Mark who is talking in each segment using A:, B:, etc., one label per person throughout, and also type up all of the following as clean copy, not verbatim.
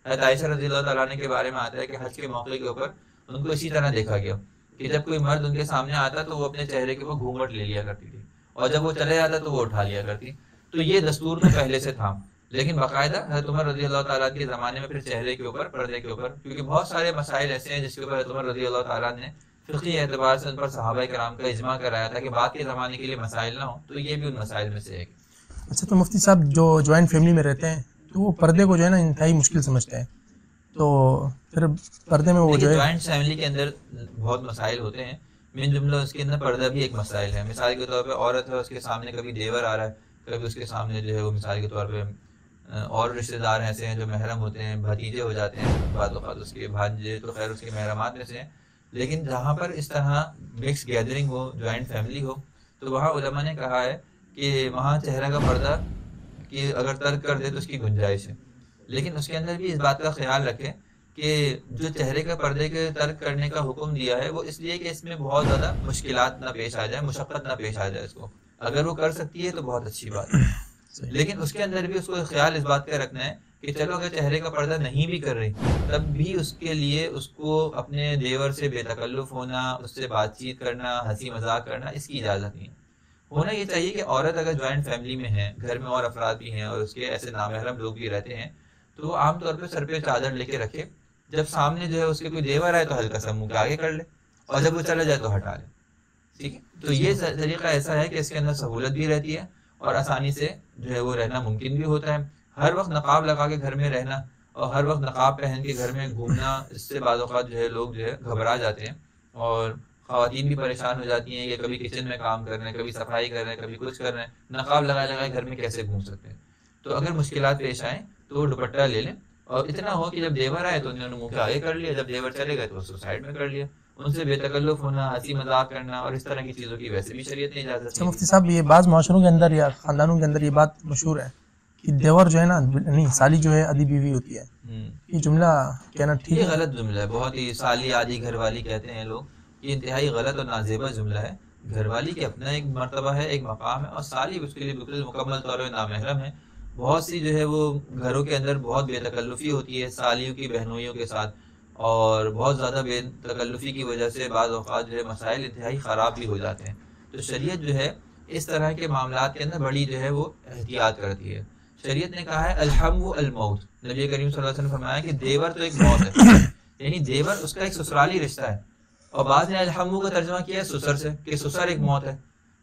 A: حضرت عائشہ رضی اللہ تعالیٰ عنہ کے بارے میں آتا ہے کہ حج کے موقع کے اوپر ان کو اسی طرح دیکھا گیا کہ جب کوئی مرد ان کے سامنے آتا تو وہ اپنے چہرے کے اوپر گھونگھٹ لے لیا کرتی تھی، اور جب وہ چلے جاتا تو وہ اٹھا لیا کرتی. تو یہ دستور تو پہلے سے تھا، لیکن باقاعدہ حضرت عمر رضی اللہ تعالیٰ کے زمانے میں پھر چہرے کے اوپر، پردے کے اوپر، کیونکہ بہت سارے مسائل ایسے ہیں جس کے اوپر حضرت عمر رضی اللہ تعالیٰ نے فقہی اعتبار سے ان پر صحابہ کرام کا اجماع کرایا تھا کہ بعد کے زمانے کے لیے مسائل نہ ہوں، تو یہ بھی ان مسائل میں سے ہے.
B: اچھا، تو مفتی صاحب جو جوائنٹ فیملی میں رہتے ہیں تو وہ پردے کو جو ہے نا انتہائی مشکل سمجھتے ہیں، تو پھر پردے میں وہ جو ہے
A: جوائنٹ فیملی کے اندر بہت مسائل ہوتے ہیں، من جملہ اس کے اندر پردہ بھی ایک مسائل ہے. مثال کے طور پہ عورت ہے، اس کے سامنے کبھی دیور آ رہا ہے، کبھی اس کے سامنے جو ہے وہ مثال کے طور پہ اور رشتہ دار ایسے ہیں جو محرم ہوتے ہیں، بھتیجے ہو جاتے ہیں، بعض اوقات اس کے بھانجے تو خیر اس کے محرمات میں سے ہیں. لیکن جہاں پر اس طرح مکس گیدرنگ ہو، جوائنٹ فیملی ہو، تو وہاں علماء نے کہا ہے کہ وہاں چہرہ کا پردہ کہ اگر ترک کر دے تو اس کی گنجائش ہے، لیکن اس کے اندر بھی اس بات کا خیال رکھیں کہ جو چہرے کے پردے کے ترک کرنے کا حکم دیا ہے وہ اس لیے کہ اس میں بہت زیادہ مشکلات نہ پیش آ جائے، مشقت نہ پیش آ جائے اس کو. اگر وہ کر سکتی ہے تو بہت اچھی بات ہے، لیکن اس کے اندر بھی اس کو خیال اس بات کا رکھنا ہے کہ چلو اگر چہرے کا پردہ نہیں بھی کر رہی تب بھی اس کے لیے اس کو اپنے دیور سے بے تکلف ہونا، اس سے بات چیت کرنا، ہنسی مذاق کرنا، اس کی اجازت نہیں ہے. ہونا یہ چاہیے کہ عورت اگر جوائنٹ فیملی میں ہے، گھر میں اور افراد بھی ہیں اور اس کے ایسے نامحرم لوگ بھی رہتے ہیں، تو وہ عام طور پہ سر پہ چادر لے کے رکھے. جب سامنے جو ہے اس کے کوئی دیور آئے تو ہلکا سا منہ کے آگے کر لے، اور جب وہ چلا جائے تو ہٹا لے. ٹھیک ہے، تو یہ طریقہ ایسا ہے کہ اس کے اندر سہولت بھی رہتی ہے اور آسانی سے جو ہے وہ رہنا ممکن بھی ہوتا ہے. ہر وقت نقاب لگا کے گھر میں رہنا اور ہر وقت نقاب پہن کے گھر میں گھومنا، اس سے بعض اوقات جو ہے لوگ جو ہے گھبرا جاتے ہیں اور خواتین بھی پریشان ہو جاتی ہیں کہ کبھی کچن میں کام کر رہے ہیں، کبھی صفائی کر رہے ہیں، کبھی کچھ کر رہے ہیں، نقاب لگائے لگائے گھر میں کیسے گھوم سکتے ہیں. تو اگر مشکلات پیش آئیں تو وہ دوپٹہ لے لیں، اور اتنا ہو کہ جب دیور آئے تو انہوں نے منہ کے آگے کر لیا، جب دیور چلے گئے تو اس کو سائڈ میں کر لیا. ان سے بے تکلف ہونا، ہنسی مذاق کرنا اور اس طرح کی چیزوں کی ویسے بھی شریعت نے اجازت.
B: مفتی صاحب یہ بعض معاشروں کے اندر یا خاندانوں کے اندر یہ بات مشہور ہے کہ دیور جو ہے نا، نہیں سالی جو ہے آدھی بیوی ہوتی ہے. یہ جملہ کہنا ٹھیک ہے؟
A: یہ غلط جملہ ہے، بہت ہی. سالی آدھی گھر والی کہتے ہیں لوگ، یہ انتہائی غلط اور نازیبا جملہ ہے. گھر والی کے اپنا ایک مرتبہ ہے، ایک مقام ہے، اور سالی اس کے لیے بالکل مکمل طور پر نامحرم ہے. بہت سی جو ہے وہ گھروں کے اندر بہت بے تکلفی ہوتی ہے سالیوں کی بہنوئیوں کے ساتھ، اور بہت زیادہ بے تکلفی کی وجہ سے بعض اوقات جو ہے مسائل انتہائی خراب بھی ہو جاتے ہیں. تو شریعت جو ہے اس طرح کے معاملات کے اندر بڑی جو ہے وہ احتیاط کرتی ہے. شریعت نے کہا ہے الحم و الموت. نبی کریم صلی اللہ علیہ وسلم نے فرمایا کہ دیور تو ایک موت ہے، یعنی دیور اس کا ایک سسرالی رشتہ ہے. اور بعض نے الحم کا ترجمہ کیا ہے سسر سے، کہ سسر ایک موت ہے.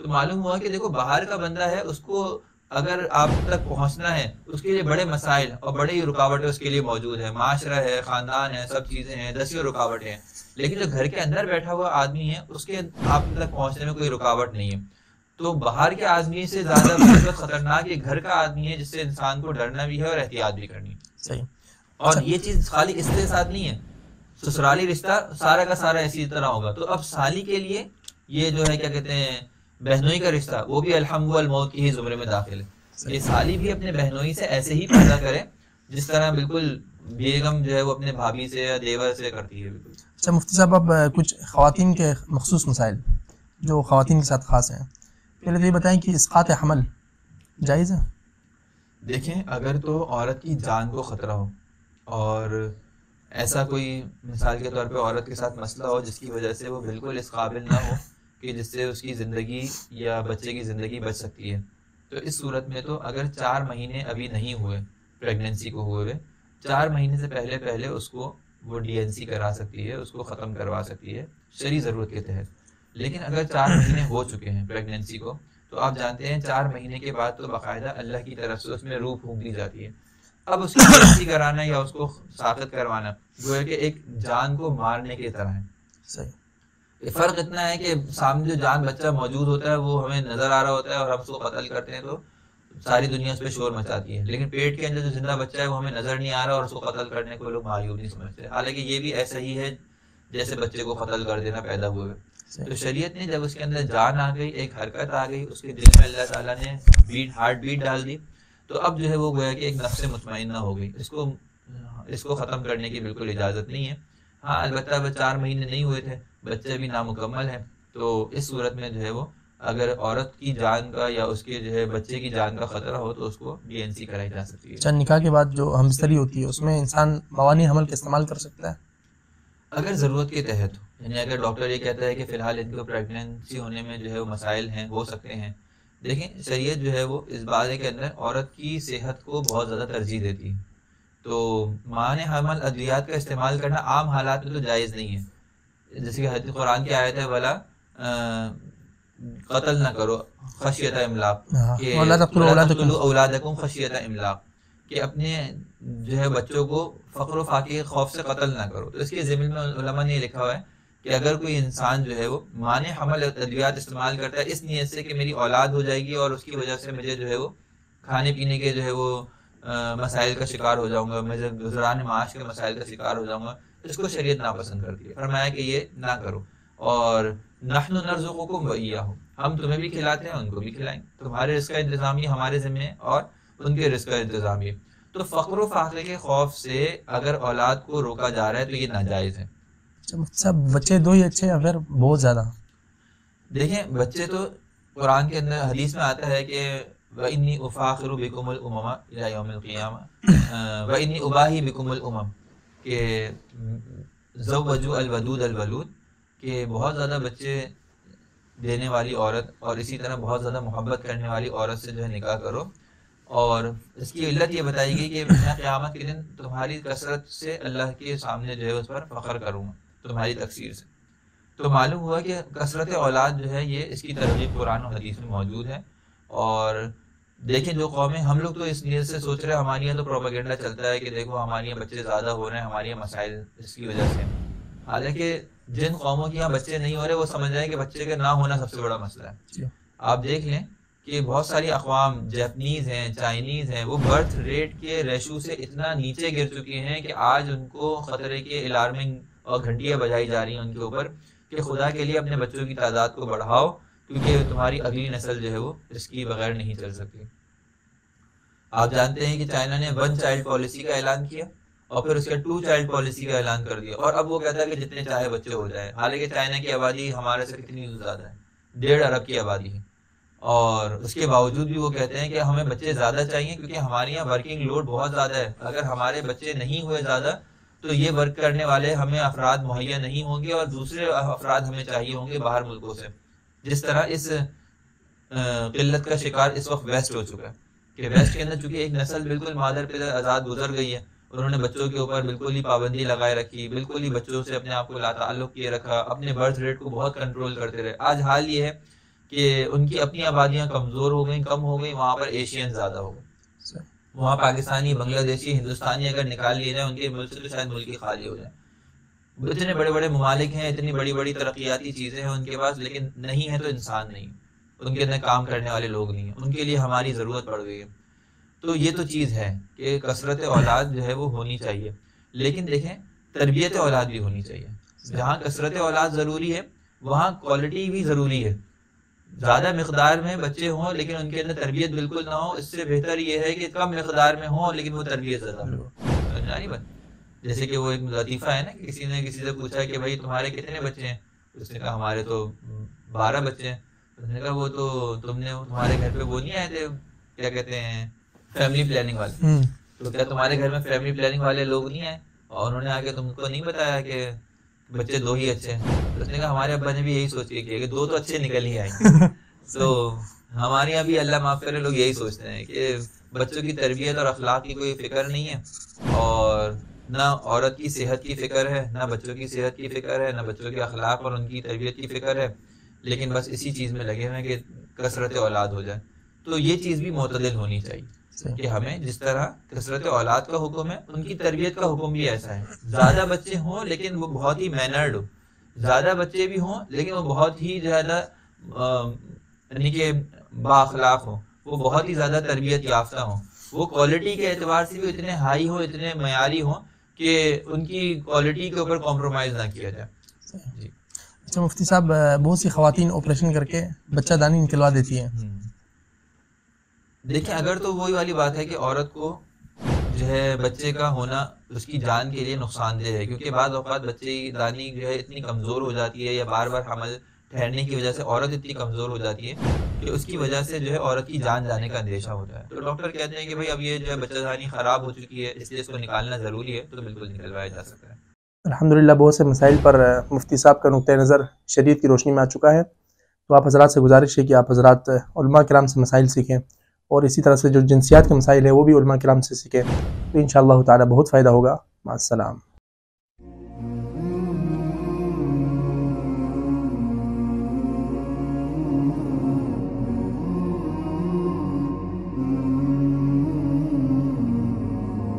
A: تو معلوم ہوا کہ دیکھو باہر کا بندہ ہے، اس کو اگر آپ تک پہنچنا ہے اس کے لیے بڑے مسائل اور بڑی رکاوٹیں اس کے لیے موجود ہیں. معاشرہ ہے، خاندان ہے، سب چیزیں ہیں، دسیوں رکاوٹیں ہیں. لیکن جو گھر کے اندر بیٹھا ہوا آدمی ہے اس کے آپ تک پہنچنے میں کوئی رکاوٹ نہیں ہے. تو باہر کے آدمی سے زیادہ خطرناک یہ گھر کا آدمی ہے، جس سے انسان کو ڈرنا بھی ہے اور احتیاط بھی کرنی ہے.
B: صحیح.
A: اور یہ چیز خالی اس کے ساتھ نہیں ہے، سسرالی رشتہ سارا کا سارا اسی طرح ہوگا. تو اب سالی کے لیے یہ جو ہے کیا کہتے ہیں بہنوئی کا رشتہ، وہ بھی الحم والموت کی ہی زمرے میں داخل ہے. یہ سالی بھی اپنے بہنوئی سے ایسے ہی پیدا کرے جس طرح بالکل بیگم جو ہے وہ اپنے بھابھی سے یا دیور سے کرتی ہے. بالکل.
B: اچھا مفتی صاحب، اب کچھ خواتین کے مخصوص مسائل جو خواتین کے ساتھ خاص ہیں. پہلے تو یہ بتائیں کہ اسقاط حمل جائز ہے؟
A: دیکھیں، اگر تو عورت کی جان کو خطرہ ہو اور ایسا کوئی مثال کے طور پہ عورت کے ساتھ مسئلہ ہو جس کی وجہ سے وہ بالکل اس قابل نہ ہو کہ جس سے اس کی زندگی یا بچے کی زندگی بچ سکتی ہے، تو اس صورت میں تو اگر 4 مہینے ابھی نہیں ہوئے پریگننسی کو ہوئے 4 مہینے سے پہلے اس کو وہ ڈی این سی کرا سکتی ہے، اس کو ختم کروا سکتی ہے شرعی ضرورت کے تحت. لیکن اگر 4 مہینے ہو چکے ہیں پریگننسی کو، تو آپ جانتے ہیں 4 مہینے کے بعد تو باقاعدہ اللہ کی طرف سے اس میں روح پھونک دی جاتی ہے. اب اس کی ڈی این سی کرانا یا اس کو ساقط کروانا گویا کہ ایک جان کو مارنے کی طرح ہے.
B: صحیح.
A: فرق اتنا ہے کہ سامنے جو جان بچہ موجود ہوتا ہے وہ ہمیں نظر آ رہا ہوتا ہے اور ہم اس کو قتل کرتے ہیں تو ساری دنیا اس پہ شور مچاتی ہے، لیکن پیٹ کے اندر جو زندہ بچہ ہے وہ ہمیں نظر نہیں آ رہا اور اس کو قتل کرنے کو لوگ معیوب نہیں سمجھتے. حالانکہ یہ بھی ایسا ہی ہے جیسے بچے کو قتل کر دینا پیدا ہوئے. تو شریعت نے جب اس کے اندر جان آ گئی، ایک حرکت آ گئی، اس کے دل میں اللہ تعالیٰ نے ہارٹ بیٹ ڈال دی، تو اب جو ہے وہ گویا کہ ایک نفس مطمئنہ ہو گئی. اس کو ختم کرنے کی بالکل اجازت نہیں ہے. ہاں البتہ وہ 4 مہینے نہیں ہوئے تھے، بچے بھی نامکمل ہے، تو اس صورت میں جو ہے وہ اگر عورت کی جان کا یا اس کے جو ہے بچے کی جان کا خطرہ ہو تو اس کو DNC کرائی جا سکتی ہے.
B: اچھا، نکاح کے بعد جو ہمبستری ہوتی ہے اس میں انسان موانع حمل کا استعمال کر سکتا ہے
A: اگر ضرورت کے تحت ہو. یعنی اگر ڈاکٹر یہ کہتا ہے کہ فی الحال ان کو پریگنینسی ہونے میں جو ہے وہ مسائل ہیں، ہو سکتے ہیں. دیکھیں شریعت جو ہے وہ اس بارے کے اندر عورت کی صحت کو بہت زیادہ ترجیح دیتی ہے. تو مانع حمل ادویات کا استعمال کرنا عام حالات میں تو جائز نہیں ہے. جیسے کہ حدیث قرآن کی آیت ہے ولا قتل نہ کرو خشیت املاق، کہ ولا تقتلوا اولادکم خشیت املاق، کہ اپنے جو ہے بچوں کو فقر و فاقے کے خوف سے قتل نہ کرو. تو اس کے ضمن میں علماء نے لکھا ہوا ہے کہ اگر کوئی انسان جو ہے وہ مانع حمل ادویات استعمال کرتا ہے اس نیت سے کہ میری اولاد ہو جائے گی اور اس کی وجہ سے مجھے جو ہے وہ کھانے پینے کے جو ہے وہ مسائل کا شکار ہو جاؤں گا، میں گزران معاش کے مسائل کا شکار ہو جاؤں گا، اس کو شریعت ناپسند کرتی ہے. فرمایا کہ یہ نہ کرو. اور نحن نرزقکم وإیاہم، ہم تمہیں بھی کھلاتے ہیں ان کو بھی کھلائیں. تمہارے رزق کا انتظام یہ ہمارے ذمہ ہے اور ان کے رزق کا انتظام یہ. تو فقر و فاقے کے خوف سے اگر اولاد کو روکا جا رہا ہے تو یہ ناجائز ہے.
B: سب بچے دو ہی اچھے یا پھر بہت زیادہ؟
A: دیکھیں بچے تو قرآن کے اندر حدیث میں آتا ہے کہ وَإِنِّي أُفَاخِرُ بِكُمُ الْأُمَمَ إِلَى يَوْمِ الْقِيَامَةِ وَإِنِّي أُبَاهِي بِكُمُ الْأُمَمَ، کہ زوجوا الودود الولود، کہ بہت زیادہ بچے دینے والی عورت اور اسی طرح بہت زیادہ محبت کرنے والی عورت سے جو ہے نکاح کرو. اور اس کی علت یہ بتائی گئی کہ میں قیامت کے دن تمہاری کثرت سے اللہ کے سامنے جو ہے اس پر فخر کروں گا تمہاری تکثیر سے. تو معلوم ہوا کہ کثرت اولاد جو ہے یہ اس کی ترغیب قرآن و حدیث میں موجود ہے. اور دیکھیں جو قومیں، ہم لوگ تو اس نیت سے سوچ رہے ہیں ہمارے یہاں تو پروپیگنڈا چلتا ہے کہ دیکھو ہمارے یہاں بچے زیادہ ہو رہے ہیں، ہمارے یہاں مسائل اس کی وجہ سے. حالانکہ جن قوموں کے یہاں بچے نہیں ہو رہے وہ سمجھ رہے ہیں کہ بچے کا نہ ہونا سب سے بڑا مسئلہ ہے. آپ دیکھ لیں کہ بہت ساری اقوام، جاپنیز ہیں، چائنیز ہیں، وہ برتھ ریٹ کے ریشو سے اتنا نیچے گر چکے ہیں کہ آج ان کو خطرے کے الارمنگ اور گھنٹیاں بجائی جا رہی ہیں ان کے اوپر کہ خدا کے لیے اپنے بچوں کی تعداد کو بڑھاؤ، کیونکہ تمہاری اگلی نسل جو ہے وہ اس کی بغیر نہیں چل سکتی. آپ جانتے ہیں کہ چائنا نے 1 چائلڈ پالیسی کا اعلان کیا اور پھر اس کا 2 چائلڈ پالیسی کا اعلان کر دیا، اور اب وہ کہتا ہے کہ جتنے چاہے بچے ہو جائیں. حالانکہ چائنا کی آبادی ہمارے سے کتنی زیادہ ہے، 1.5 ارب کی آبادی ہے، اور اس کے باوجود بھی وہ کہتے ہیں کہ ہمیں بچے زیادہ چاہیے کیونکہ ہمارے یہاں ورکنگ لوڈ بہت زیادہ ہے. اگر ہمارے بچے نہیں ہوئے زیادہ تو یہ ورک کرنے والے ہمیں افراد مہیا نہیں ہوں گے اور دوسرے افراد ہمیں چاہیے ہوں گے باہر ملکوں سے. جس طرح اس قلت کا شکار اس وقت ویسٹ ہو چکا ہے کہ ویسٹ کے اندر چونکہ ایک نسل بالکل مادر پہ آزاد گزر گئی ہے، انہوں نے بچوں کے اوپر بالکل ہی پابندی لگائے رکھی، بالکل ہی بچوں سے اپنے آپ کو لا تعلق کیے رکھا، اپنے برتھ ریٹ کو بہت کنٹرول کرتے رہے. آج حال یہ ہے کہ ان کی اپنی آبادیاں کمزور ہو گئیں، کم ہو گئیں، وہاں پر ایشین زیادہ ہو گئے. وہاں پاکستانی، بنگلہ دیشی، ہندوستانی اگر نکال لیے جائیں ان کے ملک سے تو شاید ملک ہی خالی ہو جائیں. اتنے بڑے بڑے ممالک ہیں، اتنی بڑی بڑی ترقیاتی چیزیں ہیں ان کے پاس، لیکن نہیں ہے تو انسان نہیں، ان کے اندر کام کرنے والے لوگ نہیں ہیں. ان کے لیے ہماری ضرورت پڑ گئی ہے. تو یہ تو چیز ہے کہ کثرت اولاد جو ہے وہ ہونی چاہیے، لیکن دیکھیں تربیت اولاد بھی ہونی چاہیے. جہاں کثرت اولاد ضروری ہے وہاں کوالٹی بھی ضروری ہے. زیادہ مقدار میں بچے ہوں لیکن ان کے اندر تربیت بالکل نہ ہو، اس سے بہتر یہ ہے کہ کم مقدار میں ہوں لیکن وہ تربیت زیادہ ہو. جیسے کہ وہ ایک لطیفہ ہے نا کہ کسی نے کسی سے پوچھا کہ بھائی تمہارے کتنے بچے ہیں؟ اس نے کہا ہمارے تو 12 بچے ہیں. اس نے کہا وہ تو تمہارے گھر پہ وہ نہیں آئے تھے، کیا کہتے ہیں، فیملی پلاننگ والے، تو کیا تمہارے گھر میں فیملی پلاننگ والے لوگ نہیں آئے اور انہوں نے آ کے تم کو نہیں بتایا کہ بچے 2 ہی اچھے ہیں؟ اس نے کہا ہمارے ابا نے بھی یہی سوچ کے کیا کہ 2 تو اچھے نکل ہی آئیں گے. تو ہمارے یہاں بھی اللہ معاف کرے لوگ یہی سوچتے ہیں کہ بچوں کی تربیت اور اخلاق کی کوئی فکر نہیں ہے، اور نہ عورت کی صحت کی فکر ہے، نہ بچوں کی صحت کی فکر ہے، نہ بچوں کے اخلاق اور ان کی تربیت کی فکر ہے، لیکن بس اسی چیز میں لگے ہوئے ہیں کہ کثرت اولاد ہو جائے. تو یہ چیز بھی معتدل ہونی چاہیے کہ ہمیں جس طرح کثرت اولاد کا حکم ہے ان کی تربیت کا حکم بھی ایسا ہے. زیادہ بچے ہوں لیکن وہ بہت ہی مینرڈ ہو، زیادہ بچے بھی ہوں لیکن وہ بہت ہی زیادہ یعنی کہ بااخلاق ہوں، وہ بہت ہی زیادہ تربیت یافتہ ہوں، وہ کوالٹی کے اعتبار سے بھی اتنے ہائی ہوں، اتنے معیاری ہوں کہ ان کی کوالٹی کے اوپر کمپرومائز نہ کیا جائے. جی
B: اچھا مفتی صاحب، بہت سی خواتین آپریشن کر کے بچہ دانی نکلوا دیتی ہیں.
A: دیکھیں اگر تو وہی والی بات ہے کہ عورت کو جو ہے بچے کا ہونا اس کی جان کے لیے نقصان دہ ہے، کیونکہ بعض اوقات بچے کی دانی جو ہے اتنی کمزور ہو جاتی ہے یا بار بار حمل ٹھہرنے کی وجہ سے عورت اتنی کمزور ہو جاتی ہے کہ اس کی وجہ سے جو ہے عورت کی جان جانے کا اندیشہ ہوتا ہے. تو ڈاکٹر کہتے ہیں کہ بھائی اب یہ جو ہے بچہ دانی خراب ہو چکی ہے، اس لیے اس کو نکالنا ضروری ہے، تو بالکل نکلوایا جا سکتا ہے.
B: الحمدللہ بہت سے مسائل پر مفتی صاحب کا نقطۂ نظر شریعت کی روشنی میں آ چکا ہے. تو آپ حضرات سے گزارش ہے کہ آپ حضرات علماء کرام سے مسائل سیکھیں، اور اسی طرح سے جو جنسیات کے مسائل ہیں وہ بھی علماء کرام سے سیکھیں، تو انشاءاللہ تعالی بہت فائدہ ہوگا. مع السلام.